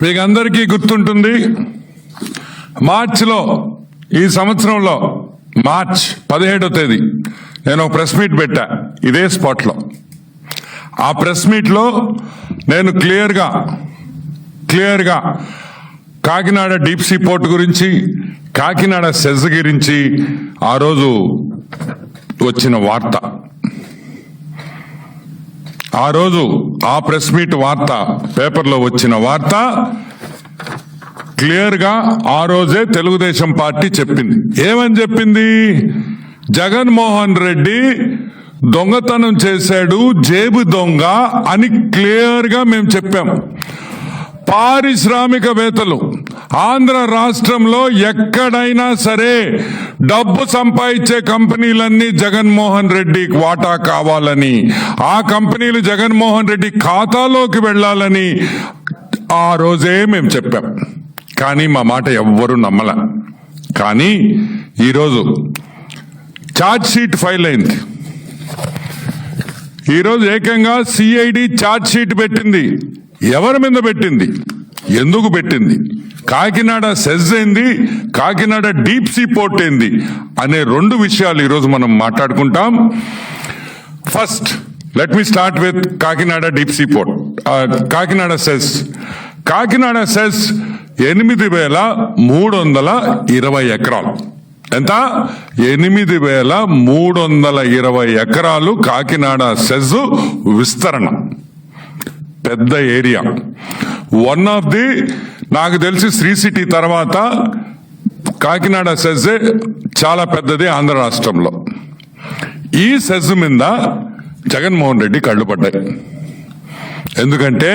మీకు అందరికీ గుర్తుంటుంది, మార్చిలో ఈ సంవత్సరంలో మార్చ్ 17వ తేదీ నేను ఒక ప్రెస్ మీట్ పెట్టా ఇదే స్పాట్లో. ఆ ప్రెస్ మీట్లో నేను క్లియర్గా కాకినాడ డీప్ సీ పోర్ట్ గురించి, కాకినాడ సెజ్ గురించి ఆ రోజు వచ్చిన వార్త, ఆ రోజు ఆ ప్రెస్ మీట్ వార్త, పేపర్లో వచ్చిన వార్త క్లియర్గా ఆ రోజే తెలుగుదేశం పార్టీ చెప్పింది. ఏమని చెప్పింది? జగన్మోహన్ రెడ్డి దొంగతనం చేశాడు, జేబు దొంగ అని క్లియర్గా మేము చెప్పాం. పారిశ్రామికవేత్తలు ఆంధ్ర రాష్ట్రంలో ఎక్కడైనా సరే డబ్బు సంపాదించే కంపెనీలన్నీ జగన్మోహన్ రెడ్డికి వాటా కావాలని, ఆ కంపెనీలు జగన్మోహన్ రెడ్డి ఖాతాలోకి వెళ్ళాలని ఆ రోజే మేము చెప్పాం. కానీ మా మాట ఎవ్వరూ నమ్మల. కానీ ఈరోజు ఛార్జ్ షీట్ ఫైల్ అయింది. ఈరోజు ఏకంగా సిఐడి ఛార్జ్ షీట్ పెట్టింది. ఎవరి మీద పెట్టింది, ఎందుకు పెట్టింది, కాకినాడ సెజ్ ఏంది, కాకినాడ డీప్ సీ పోర్ట్ ఏంది అనే రెండు విషయాలు ఈరోజు మనం మాట్లాడుకుంటాం. First let me start with Kakinada deep sea port. Kakinada SEZ 8,320 ఎకరాలు. ఎంత? 8,320 ఎకరాలు కాకినాడ సెజ్ విస్తరణ. పెద్ద ఏరియా. వన్ ఆఫ్ ది, నాకు తెలిసి శ్రీ సిటీ తర్వాత కాకినాడ సెజ్ చాలా పెద్దది ఆంధ్ర రాష్ట్రంలో. ఈ సెజ్ మీద జగన్మోహన్ రెడ్డి కళ్ళు పడ్డాయి. ఎందుకంటే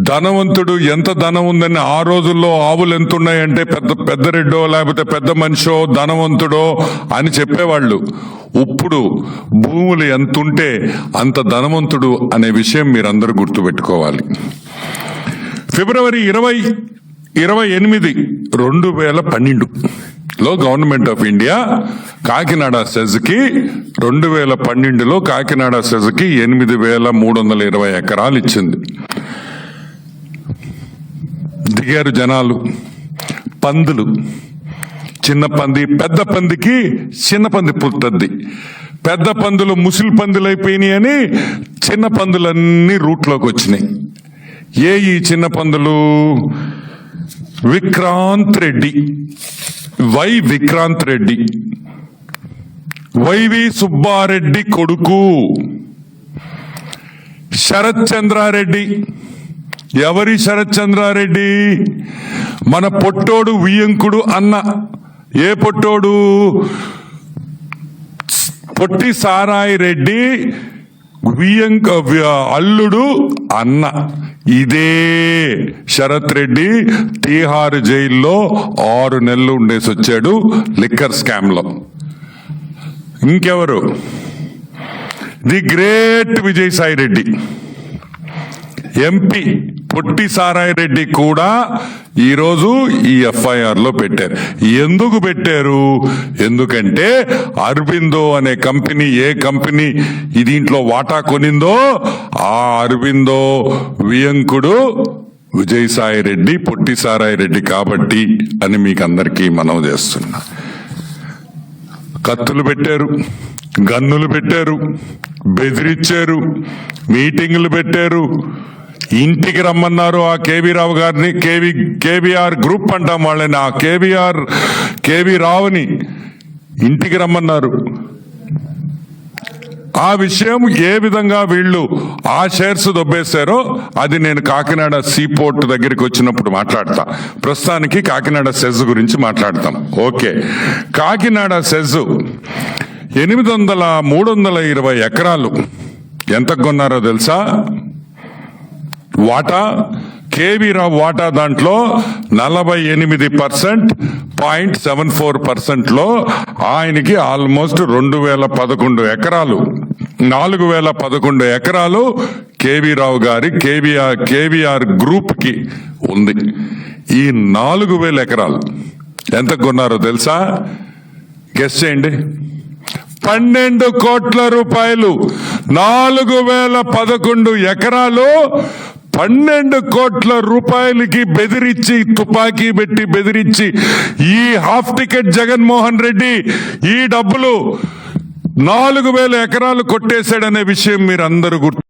ధనవంతుడు, ఎంత ధనం ఉందని ఆ రోజుల్లో ఆవులు ఎంత ఉన్నాయంటే పెద్ద రెడ్డో లేకపోతే పెద్ద మనిషో ధనవంతుడో అని చెప్పేవాళ్ళు. ఇప్పుడు భూములు ఎంతుంటే అంత ధనవంతుడు అనే విషయం మీరందరూ గుర్తుపెట్టుకోవాలి. ఫిబ్రవరి 28, 2012లో గవర్నమెంట్ ఆఫ్ ఇండియా కాకినాడ సెజ్కి 2012లో కాకినాడ సెజ్కి 8,320 ఎకరాలు ఇచ్చింది. దిగారు జనాలు, పందులు, చిన్న పంది, పెద్ద పందికి చిన్న పంది పుట్టద్ది. పెద్ద పందులు ముసిలి పందులు అయిపోయినాయి అని చిన్న పందులన్నీ రూట్లోకి వచ్చినాయి. ఈ చిన్న పందులు? విక్రాంత్ రెడ్డి, విక్రాంత్ రెడ్డి, వైవి సుబ్బారెడ్డి కొడుకు శరత్ చంద్రారెడ్డి. ఎవరి శరత్ చంద్రారెడ్డి? మన పొట్టోడు వియంకుడు అన్న. ఏ పొట్టోడు? పొట్టి సారాయి రెడ్డి అల్లుడు అన్న. ఇదే శరత్ రెడ్డి తీహార్ జైల్లో 6 నెలలు ఉండేసి వచ్చాడు లిక్కర్ స్కామ్ లో. ఇంకెవరు? The great Vijayasai Reddy, MP. పొట్టి సారాయి రెడ్డి కూడా ఈరోజు ఈ ఎఫ్ఐఆర్ లో పెట్టారు. ఎందుకు పెట్టారు? ఎందుకంటే అరబిందో అనే కంపెనీ, ఏ కంపెనీ దీంట్లో వాటా కొనిందో ఆ అరబిందో వియంకుడు విజయసాయి రెడ్డి, పొట్టి సారాయి రెడ్డి కాబట్టి అని మీకు అందరికీ మనవి చేస్తున్నా. కత్తులు పెట్టారు, గన్నులు పెట్టారు, బెదిరించారు, మీటింగులు పెట్టారు, ఇంటికి రమ్మన్నారు ఆ కేవీ రావు గారిని. కేవీఆర్ గ్రూప్ అంటాం వాళ్ళని. ఆ కేవీ రావుని ఇంటికి రమ్మన్నారు. ఆ విషయం ఏ విధంగా వీళ్ళు ఆ షేర్స్ దొబ్బేశారో అది నేను కాకినాడ సీ పోర్ట్ దగ్గరికి వచ్చినప్పుడు మాట్లాడతా. ప్రస్తుతానికి కాకినాడ సెజ్ గురించి మాట్లాడతాం. ఓకే, కాకినాడ సెజ్ 320 ఎకరాలు ఎంతకు కొన్నారో తెలుసా? వాటా కేవీ రావు వాటా దాంట్లో 48.74% లో ఆయనకి ఆల్మోస్ట్ 2011 ఎకరాలు, 4011 ఎకరాలు కేవీ రావు గారి కేవీఆర్ గ్రూప్ కి ఉంది. ఈ 4000 ఎకరాలు ఎంత కొన్నారో తెలుసా? గెస్ చేయండి. 12 కోట్ల రూపాయలు. 4011 ఎకరాలు 12 కోట్ల రూపాయలకి బెదిరించి, తుపాకీ పెట్టి బెదిరించి ఈ హాఫ్ టికెట్ జగన్మోహన్ రెడ్డి ఈ డబ్బులు 4,000 ఎకరాలు కొట్టేశాడనే విషయం మీరు అందరూ గుర్తు